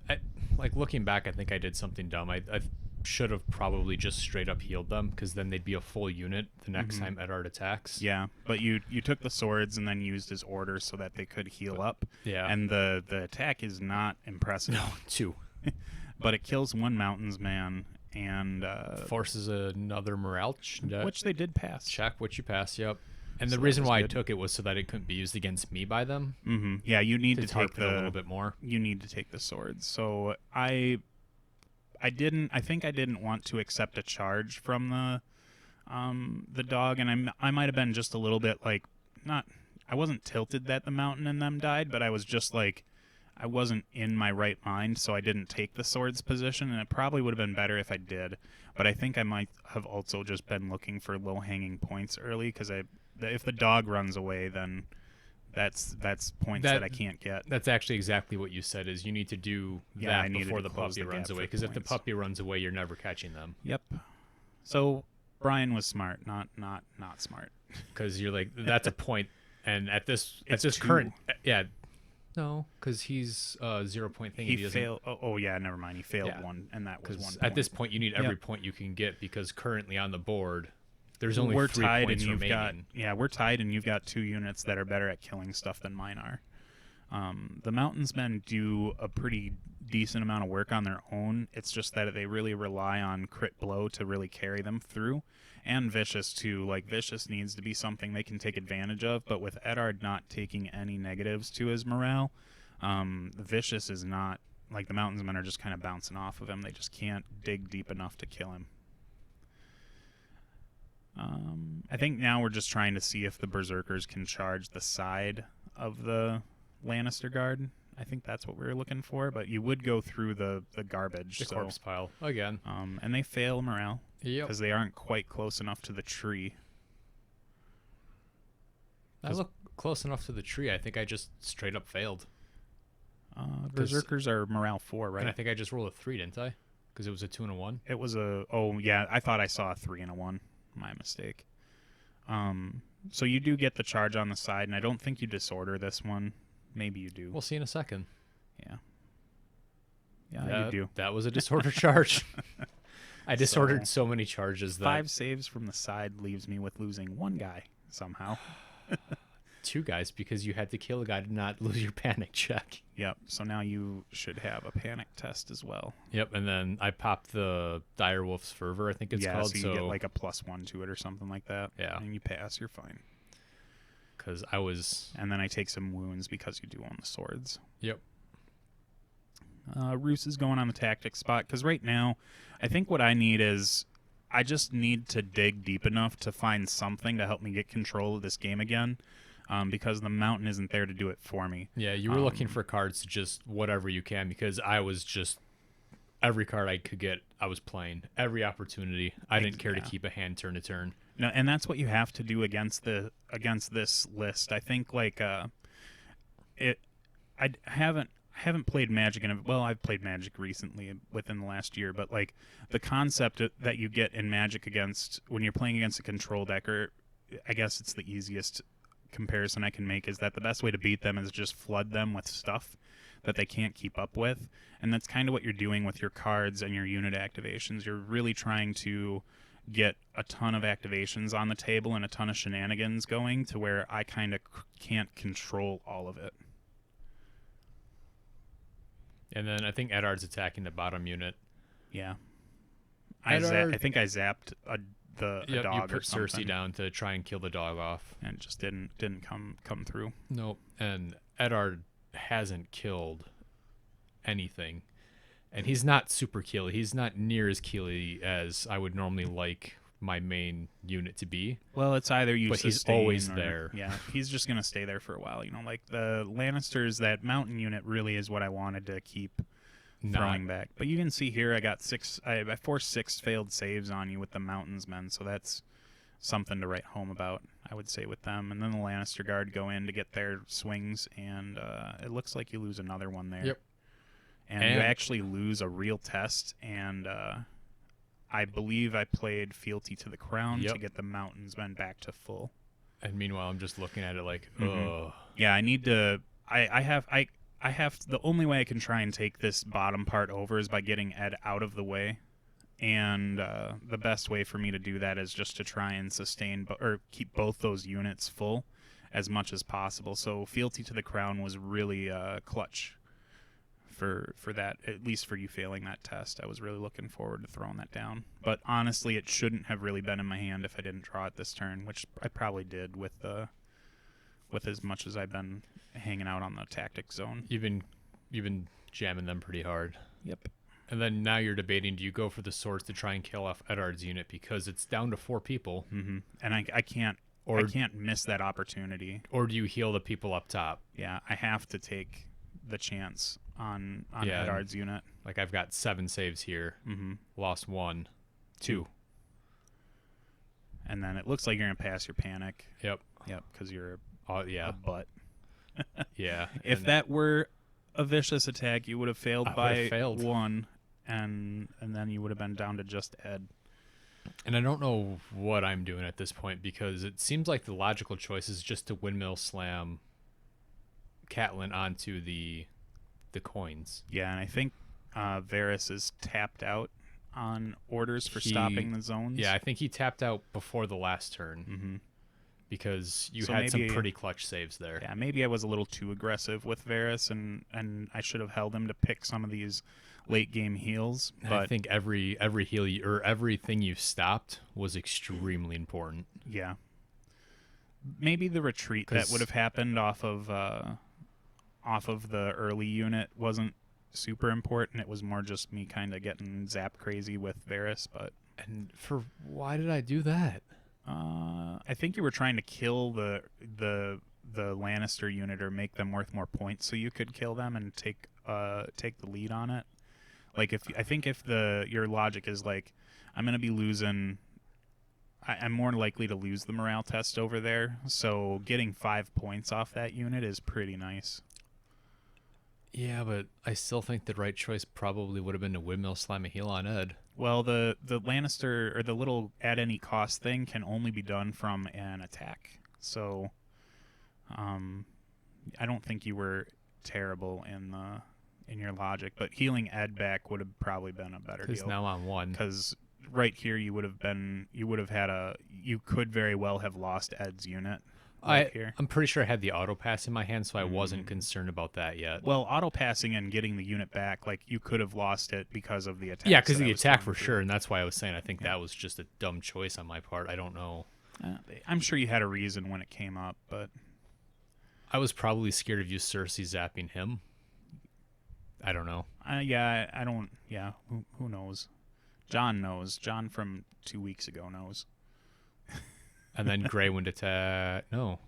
like looking back, I think I did something dumb. I should have probably just straight up healed them, because then they'd be a full unit the next time Eddard attacks. Yeah, but you took the swords and then used his order so that they could heal up. Yeah. And the attack is not impressive. No, 2. But it kills one mountains man and Forces another morale which they did pass. check, which you pass, yep. And the So that reason was I good. took it was so that it couldn't be used against me by them, Yeah, you need to to take target the a little bit more. You need to take the swords. So I think I didn't want to accept a charge from the dog, and I might have been just a little bit like, not, I wasn't tilted that the mountain and them died, but I was just like, I wasn't in my right mind, so I didn't take the swords position, and it probably would have been better if I did. But I think I might have also just been looking for low-hanging points early, because if the dog runs away, then that's points that I can't get. That's actually exactly what you said, is you need to do Yeah, I that needed before to the close puppy the runs gap away, for because if the points. puppy runs away, you're never catching them. Yep. So Brian was smart, not smart. Because you're like, that's a point, and at this It's 2. current, yeah, no, because he's 0 point thing. He doesn't, failed. Oh yeah, never mind. He failed Yeah. one, and that was one. because at this point you need every Yep. point you can get, because currently on the board there's only we're 3 tied, points and you've remaining. we're tied, and you've got 2 units that are better at killing stuff than mine are. The Mountains Men do a pretty decent amount of work on their own. It's just that they really rely on crit blow to really carry them through, and Vicious too. Like, Vicious needs to be something they can take advantage of, but with Eddard not taking any negatives to his morale, Vicious is not, like, the Mountains Men are just kind of bouncing off of him. They just can't dig deep enough to kill him. I think now we're just trying to see if the Berserkers can charge the side of the Lannister guard. I think that's what we were looking for, but you would go through the garbage. The corpse pile again. And they fail morale Yep. because they aren't quite close enough to the tree. I look close enough to the tree. I think I just straight up failed. Berserkers are morale 4, right? And I think I just rolled a 3, didn't I? Because it was a 2 and a 1. It was oh yeah, I thought I saw a 3 and a 1. My mistake. So you do get the charge on the side, and I don't think you disorder this one. Maybe you do. We'll see in a second. Yeah, you do. That was a disorder charge. I disordered so many charges that 5 saves from the side leaves me with losing 1 guy somehow. 2 guys, because you had to kill a guy to not lose your panic check. Yep. So now you should have a panic test as well. Yep, and then I popped the Direwolf's Fervor, I think it's called. So you get like a +1 to it or something like that. Yeah. And you pass, you're fine. Because I was... And then I take some wounds because you do own the swords. Yep. Roose is going on the tactics spot, because right now I think what I need is I just need to dig deep enough to find something to help me get control of this game again, because the mountain isn't there to do it for me. Yeah, you were looking for cards to just whatever you can, because I was just... Every card I could get, I was playing. Every opportunity. I didn't care to keep a hand turn to turn. No, and that's what you have to do against this list. I think like I haven't played Magic I've played Magic recently within the last year, but like the concept that you get in Magic against when you're playing against a control deck, or I guess it's the easiest comparison I can make, is that the best way to beat them is just flood them with stuff that they can't keep up with. And that's kind of what you're doing with your cards and your unit activations. You're really trying to get a ton of activations on the table and a ton of shenanigans going to where I kind of can't control all of it. And then I think Eddard's attacking the bottom unit. Yeah. I think I zapped a dog you put or something. Cersei down to try and kill the dog off. And it just didn't come through. Nope. And Eddard hasn't killed anything. And he's not super killy. He's not near as killy as I would normally like my main unit to be. Well, it's either you but he's sustain always or, there. Yeah, he's just going to stay there for a while. You know, like the Lannisters, that mountain unit really is what I wanted to keep throwing back. But you can see here I forced 6 failed saves on you with the Mountains Men, so that's something to write home about, I would say, with them. And then the Lannister Guard go in to get their swings, and it looks like you lose another one there. Yep. And you actually lose a real test, and I believe I played Fealty to the Crown to get the Mountains Men back to full. And meanwhile, I'm just looking at it like, ugh. Yeah, I need to. I have the only way I can try and take this bottom part over is by getting Ed out of the way, and the best way for me to do that is just to try and sustain or keep both those units full as much as possible. So fealty to the crown was really clutch for that, at least for you failing that test. I was really looking forward to throwing that down. But honestly, it shouldn't have really been in my hand if I didn't draw it this turn, which I probably did with as much as I've been hanging out on the tactic zone. You've been jamming them pretty hard. Yep. And then now you're debating, do you go for the swords to try and kill off Eddard's unit because it's down to 4 people? Mm-hmm. And I can't miss that opportunity. Or do you heal the people up top? Yeah, I have to take the chance on Eddard's unit. Like I've got 7 saves here. Mm-hmm. Lost 1, 2. And then it looks like you're gonna pass your panic. Yep. Because you're yeah. a butt. Yeah. If that were a vicious attack, you would have failed by failed. 1, and then you would have been down to just Ed. And I don't know what I'm doing at this point, because it seems like the logical choice is just to windmill slam Catelyn onto the coins. Yeah, and I think Varys is tapped out on orders for stopping the zones. Yeah, I think he tapped out before the last turn. Mm-hmm. Because you had some pretty clutch saves there. Yeah, maybe I was a little too aggressive with Varys, and I should have held him to pick some of these late game heals. But I think every heal or everything you stopped was extremely important. Yeah, maybe the retreat that would have happened off of the early unit wasn't super important. It was more just me kind of getting zap crazy with Varys. And why did I do that? I think you were trying to kill the Lannister unit or make them worth more points, so you could kill them and take the lead on it. Like if your logic is like, I'm gonna be losing, I'm more likely to lose the morale test over there, so getting 5 points off that unit is pretty nice. Yeah, but I still think the right choice probably would have been to windmill slam a heal on Ed. Well, the Lannister, or the little at any cost thing, can only be done from an attack. So, I don't think you were terrible in your logic, but healing Ed back would have probably been a better deal. Because now I'm 1. Because right here you could very well have lost Ed's unit. I'm pretty sure I had the auto pass in my hand, so I wasn't concerned about that yet. Well, auto passing and getting the unit back, like you could have lost it because of the attack. Yeah, because the attack for sure, and that's why I was saying I think that was just a dumb choice on my part. I don't know. I'm sure you had a reason when it came up, but I was probably scared of you Cersei zapping him. I don't know. I don't. Yeah, who knows? John knows. John from 2 weeks ago knows. And then Greywind attack. No,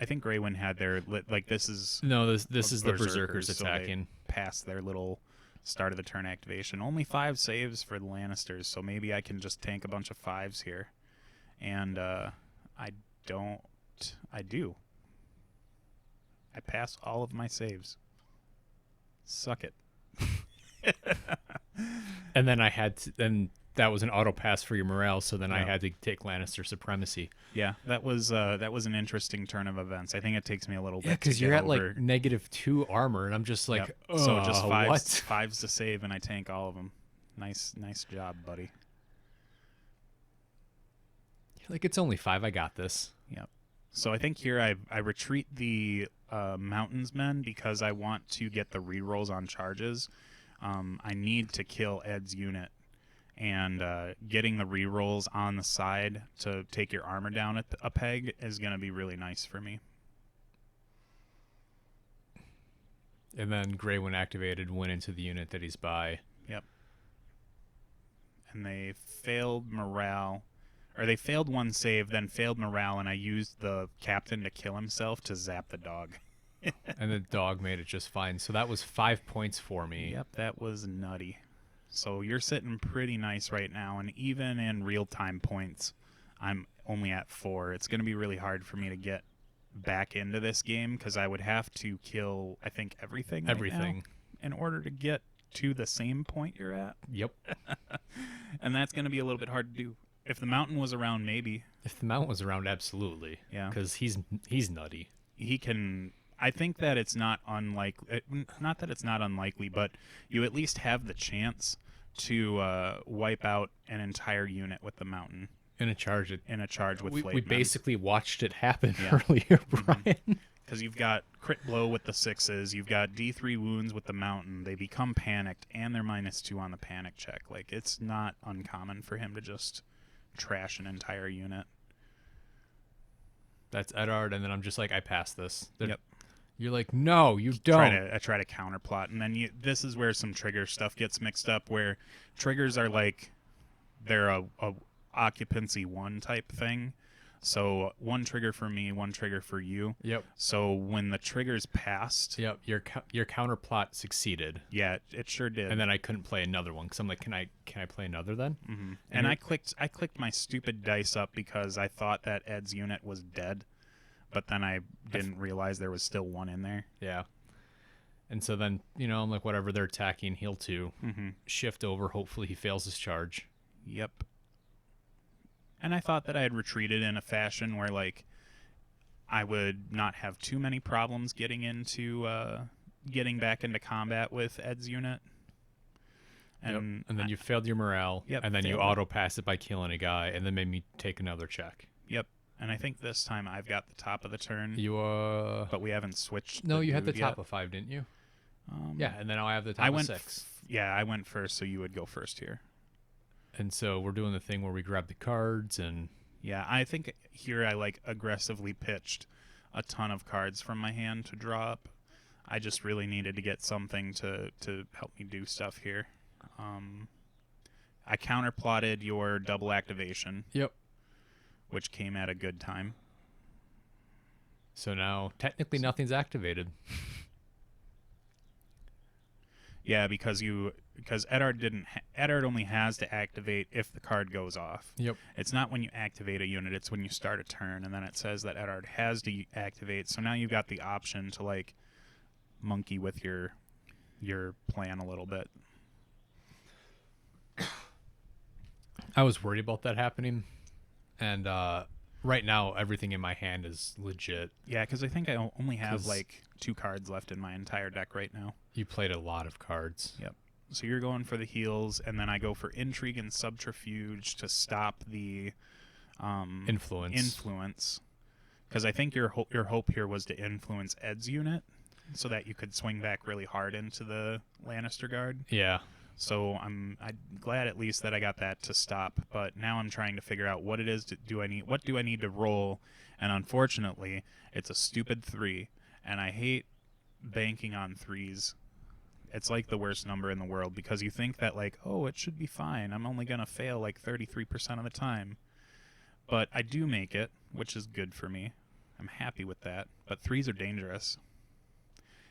I think Greywind had their this is this is the Berserkers attacking. So past their little start of the turn activation. Only 5 saves for the Lannisters, so maybe I can just tank a bunch of 5s here, and I do. I pass all of my saves. Suck it. And then I had to, then that was an auto pass for your morale, so then I had to take Lannister supremacy. Yeah, that was an interesting turn of events. I think it takes me a little bit. Yeah, because you're at like -2 armor, and I'm just like, so just fives, what? 5s to save, and I tank all of them. Nice job, buddy. You're like, it's only 5. I got this. Yep. So I think here I retreat the Mountains Men because I want to get the rerolls on charges. I need to kill Ed's unit, and getting the rerolls on the side to take your armor down at a peg is going to be really nice for me. And then Grey, when activated, went into the unit that he's by. Yep. And they failed morale, or they failed 1 save, then failed morale, and I used the captain to kill himself to zap the dog. And the dog made it just fine. So that was 5 points for me. Yep, that was nutty. So you're sitting pretty nice right now, and even in real-time points, I'm only at 4. It's going to be really hard for me to get back into this game because I would have to kill, I think, everything now in order to get to the same point you're at. Yep. And that's going to be a little bit hard to do. If the mountain was around, maybe. If the mountain was around, absolutely. Yeah. Because he's nutty. He can... I think that it's not unlikely, not that it's not unlikely, but you at least have the chance to wipe out an entire unit with the mountain In a charge. in a charge with We Flayed Men. basically watched it happen Yeah. earlier, Brian. Because you've got crit blow with the 6s, you've got D3 wounds with the mountain. They become panicked, and they're -2 on the panic check. Like, it's not uncommon for him to just trash an entire unit. That's Eddard, and then I'm just like, I passed this. Yep. You're like, no, you don't. I try to counterplot, and then this is where some trigger stuff gets mixed up, where triggers are like, they're a occupancy 1 type thing. So 1 trigger for me, 1 trigger for you. Yep. So when the triggers passed, Yep. Your counterplot succeeded. yeah, it sure did. And then I couldn't play another one because I'm like, can I play another then? Mm-hmm. And I clicked my stupid dice up because I thought that Ed's unit was dead, but then I didn't realize there was still 1 in there. Yeah. And so then, I'm like, whatever, they're attacking, heal 2, shift over, hopefully he fails his charge. Yep. And I thought that I had retreated in a fashion where, like, I would not have too many problems getting back into combat with Ed's unit. And, And then you failed your morale, Yep, and then you failed it. auto-pass it by killing a guy, and then made me take another check. Yep. And I think this time I've got the top of the turn, You, but we haven't switched. No, you had the dude top yet. of 5, didn't you? Um, Yeah, and then I have the top I of went 6. Yeah, I went first, so you would go first here. And so we're doing the thing where we grab the cards and Yeah, I think here I like aggressively pitched a ton of cards from my hand to draw up. I just really needed to get something to help me do stuff here. I counterplotted your double activation, Yep. which came at a good time. So now technically nothing's activated. Yeah, because Eddard only has to activate if the card goes off. Yep. It's not when you activate a unit, it's when you start a turn, and then it says that Eddard has to activate. So now you've got the option to like monkey with your plan a little bit. I was worried about that happening. And right now everything in my hand is legit. Yeah, because I think I only have 'Cause- like 2 cards left in my entire deck right now. You played a lot of cards. Yep. So you're going for the heals, and then I go for intrigue and subterfuge to stop the Influence. Because I think your hope here was to influence Ed's unit, so that you could swing back really hard into the Lannister guard. Yeah. So I'm glad at least that I got that to stop. But now I'm trying to figure out what it is. What do I need to roll? And unfortunately, it's a stupid 3, and I hate banking on 3s. It's like the worst number in the world because you think that like, oh, it should be fine. I'm only gonna fail like 33% of the time, but I do make it, which is good for me. I'm happy with that. But 3s are dangerous.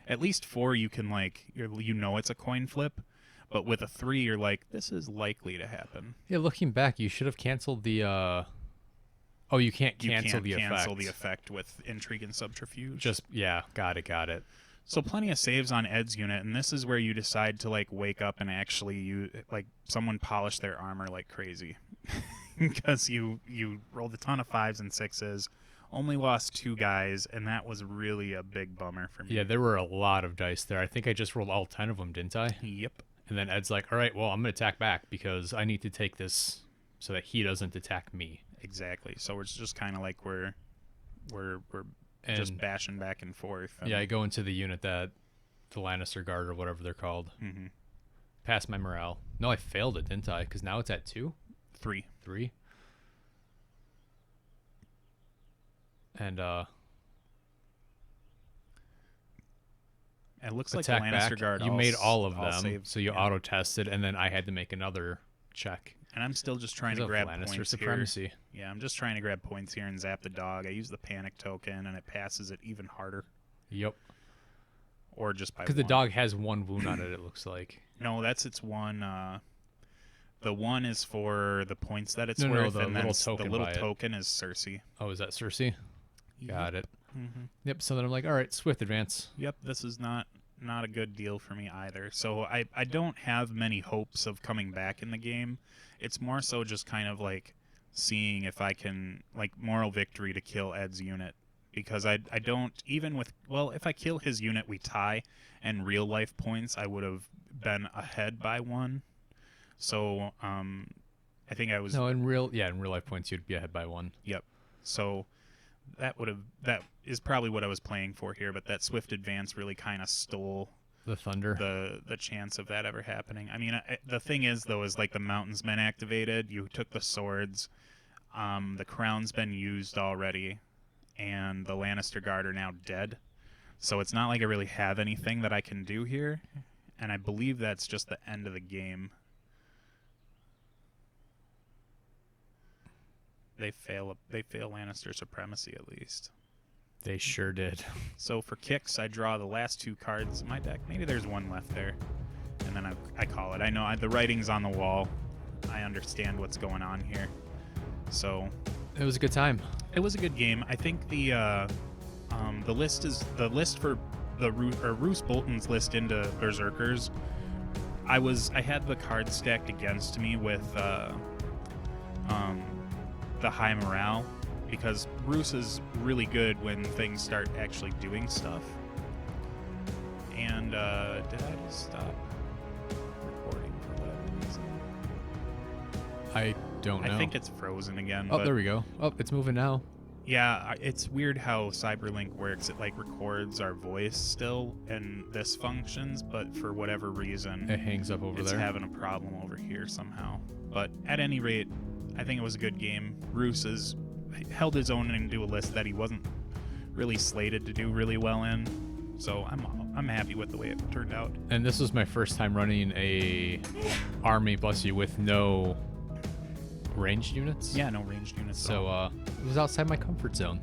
At least 4, you can like, it's a coin flip. But with a 3, you're like, this is likely to happen. Yeah, looking back, you should have canceled the Oh, you can't cancel You can't cancel the effect. effect with intrigue and subterfuge. Just got it. So plenty of saves on Ed's unit, and this is where you decide to like wake up and actually someone polish their armor like crazy. Because you rolled a ton of 5s and 6s, only lost 2 guys, and that was really a big bummer for me. Yeah, there were a lot of dice there. I think I just rolled all 10 of them, didn't I? Yep. And then Ed's like, all right, well, I'm going to attack back because I need to take this so that he doesn't attack me. Exactly. So it's just kind of like we're And just bashing back and forth. yeah, I go into the unit that the Lannister guard or whatever they're called. Mm-hmm. Pass my morale. No, I failed it, didn't I? Because now it's at 2? 3. 3? And It looks like attack the Lannister back. guard. You made all of them, saved, so you yeah. auto-tested, and then I had to make another check. And I'm still just trying Because to of grab Lannister points supremacy. here. Yeah, I'm just trying to grab points here and zap the dog. I use the panic token, and it passes it even harder. Yep. Or just by Because the one. dog has 1 wound on it, it looks like. No, that's its one. The 1 is for the points that it's No, worth, the and then little token the little by it. token is Cersei. Oh, is that Cersei? Got it. Mm-hmm. Yep, so then I'm like, all right, swift advance. Yep, this is not a good deal for me either. So I don't have many hopes of coming back in the game. It's more so just kind of like seeing if I can like moral victory to kill Ed's unit. Because I don't, even with, well, if I kill his unit we tie, and real life points I would have been ahead by 1. So I think I was No, in real life points, you'd be ahead by 1. yep. So that is probably what I was playing for here, but that swift advance really kind of stole The thunder. the chance of that ever happening. I mean, the thing is though, is like the mountain's been activated. You took the swords. The crown's been used already, and the Lannister guard are now dead. So it's not like I really have anything that I can do here, and I believe that's just the end of the game. They fail Lannister supremacy at least. They sure did. So for kicks, I draw the last 2 cards in my deck. Maybe there's one left there, and then I call it. I know the writing's on the wall. I understand what's going on here. So It was a good time. it was a good game. I think the list for the Roose Bolton's list into Berserkers. I had the cards stacked against me with the high morale, because Roose is really good when things start actually doing stuff. And did I just stop recording for whatever reason? I don't know. I think it's frozen again. Oh, but there we go. Oh, it's moving now. yeah, it's weird how Cyberlink works. It like records our voice still, and this functions, but for whatever reason, It hangs up over it's there. having a problem over here somehow. But at any rate, I think it was a good game. Roose has held his own into a list that he wasn't really slated to do really well in. So I'm happy with the way it turned out. And this was my first time running a army bless you with no ranged units. Yeah, no ranged units. at all. So it was outside my comfort zone.